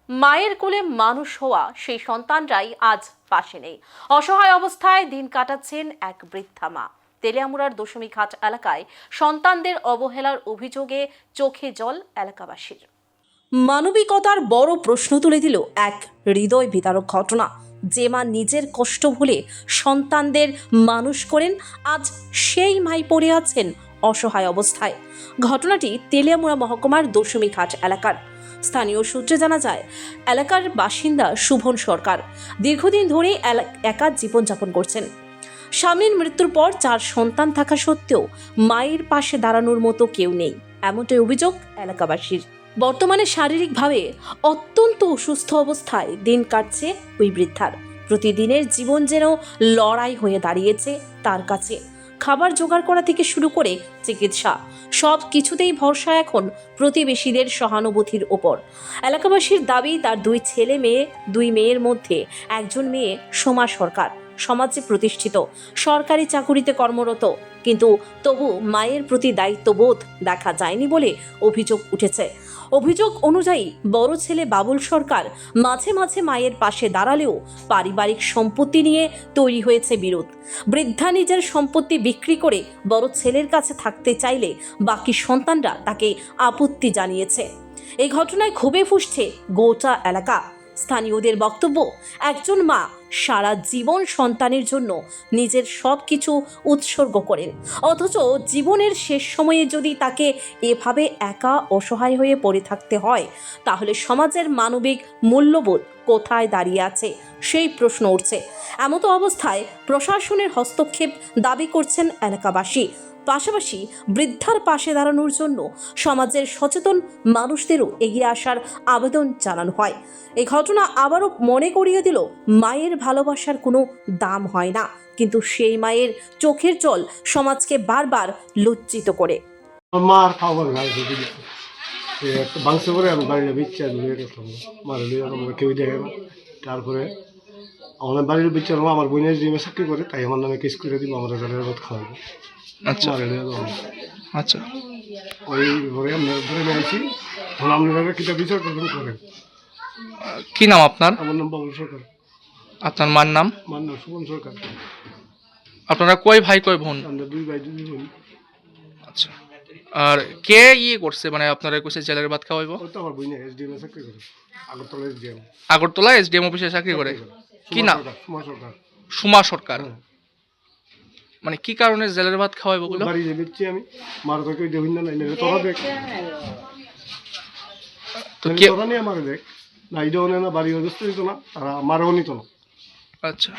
মায়ের কোলে মানুষ হওয়া সেই সন্তানরাই আজ পাশে নেই। অসহায় অবস্থায় দিন কাটাচ্ছেন এক বৃদ্ধা মা। তেলিয়ামুড়ার দশমীঘাট এলাকায় সন্তানদের অবহেলার অভিযোগে চোখে জল এলাকাবাসীর। মানবিকতার বড় প্রশ্ন তুলে দিল এক হৃদয় বিদারক ঘটনা। যে মা নিজের কষ্ট ভুলে সন্তানদের মানুষ করেন, আজ সেই মাই পড়ে আছেন অসহায় অবস্থায়। ঘটনাটি তেলিয়ামুড়া মহকুমার দশমীঘাট এলাকার। স্থানীয় সূত্রে জানা যায়, এলাকার বাসিন্দা শুভন সরকার দীর্ঘদিন ধরে একা জীবনযাপন করছেন। স্বামীর মৃত্যুর পর 4 সন্তান থাকা সত্ত্বেও মায়ের পাশে দাঁড়ানোর মতো কেউ নেই, এমনটাই অভিযোগ এলাকাবাসীর। বর্তমানে শারীরিকভাবে অত্যন্ত অসুস্থ অবস্থায় দিন কাটছে ওই বৃদ্ধার। প্রতিদিনের জীবন যেন লড়াই হয়ে দাঁড়িয়েছে তার কাছে। খাবার জোগাড় করা থেকে শুরু করে চিকিৎসা, সব কিছুতেই ভরসা এখন প্রতিবেশীদের সহানুভূতির ওপর। এলাকাবাসীর দাবি, তার 2 ছেলে মেয়ে, 2 মেয়ের মধ্যে একজন মেয়ে সোমা সরকার সমাজে প্রতিষ্ঠিত, সরকারি চাকুরিতে কর্মরত, কিন্তু তবু মায়ের প্রতি দায়িত্ববোধ দেখা যায়নি বলে অভিযোগ উঠেছে। অভিযোগ অনুযায়ী বড় ছেলে বাবুল সরকার মাঝে মাঝে মায়ের পাশে দাঁড়ালেও পারিবারিক সম্পত্তি নিয়ে তৈরি হয়েছে বিরোধ। বৃদ্ধা নিজের সম্পত্তি বিক্রি করে বড় ছেলের কাছে থাকতে চাইলে বাকি সন্তানরা তাকে আপত্তি জানিয়েছে। এই ঘটনায় ক্ষোভে ফুঁসছে গোটা এলাকা। স্থানীয়দের বক্তব্য, একজন মা সারা জীবন সন্তানের জন্য নিজের সব কিছু উৎসর্গ করেন, অথচ জীবনের শেষ সময়ে যদি তাকে এভাবে একা অসহায় হয়ে পড়ে থাকতে হয়, তাহলে সমাজের মানবিক মূল্যবোধ কোথায় দাঁড়িয়ে আছে সেই প্রশ্ন উঠছে। এমতো অবস্থায় প্রশাসনের হস্তক্ষেপ দাবি করছেন এলাকাবাসী। পাশাপাশি বৃদ্ধার পাশে দাঁড়ানোর জন্য সমাজের সচেতন মানুষদেরও এগিয়ে আসার আবেদন জানানো হয়। এই ঘটনা আবারও মনে করিয়ে দিল, মায়ের ভালোবাসার কোনো দাম হয় না, কিন্তু সেই মায়ের চোখের জল সমাজকে বারবার লজ্জিত করে। মার খাবার মাংস করে আমি বাড়িতে বিচ্ছা মার কেউ দেখে না। তারপরে আমার বাড়ির বিচ্ছা আমার বোনের জিমে চাকরি করে, তাই আমার নামে কেস করে দিব, আমার রেজাল্টের খাওয়াবো। আচ্ছা আচ্ছা, ওই ঘরে আমরা ধরে নিয়েছি। আপনারা কিটা বিচার করবেন করেন। কি নাম আপনার? আমার নাম বাবুল সরকার। আপনার মার নাম? মার নাম শুভন সরকার। আপনারা কয় ভাই কয় বোন? আমরা 2 ভাই 2 বোন। আচ্ছা, আর কে করছে, মানে আপনারা কইছে জেলের ভাত খাওয়াইব? ও তো আমার বোনে এসডিএম এ চাকরি করে, আগরতলা এসডিএম। আগরতলা এসডিএম অফিসে চাকরি করে। কি নাম? সুমা সরকার। সুমা সরকার। মানে কি কারণে জেলের ভাত খাওয়াইব বলো? বাড়ি যে দিচ্ছি আমি, মার তো কই দেখিন না, নাইলে তোরা দেখ। তো কে তোরা নিয়ে আমারে দেখ, না ইডো না বাড়ি অবস্থা দিত না, আর আমারও নিত না। আচ্ছা।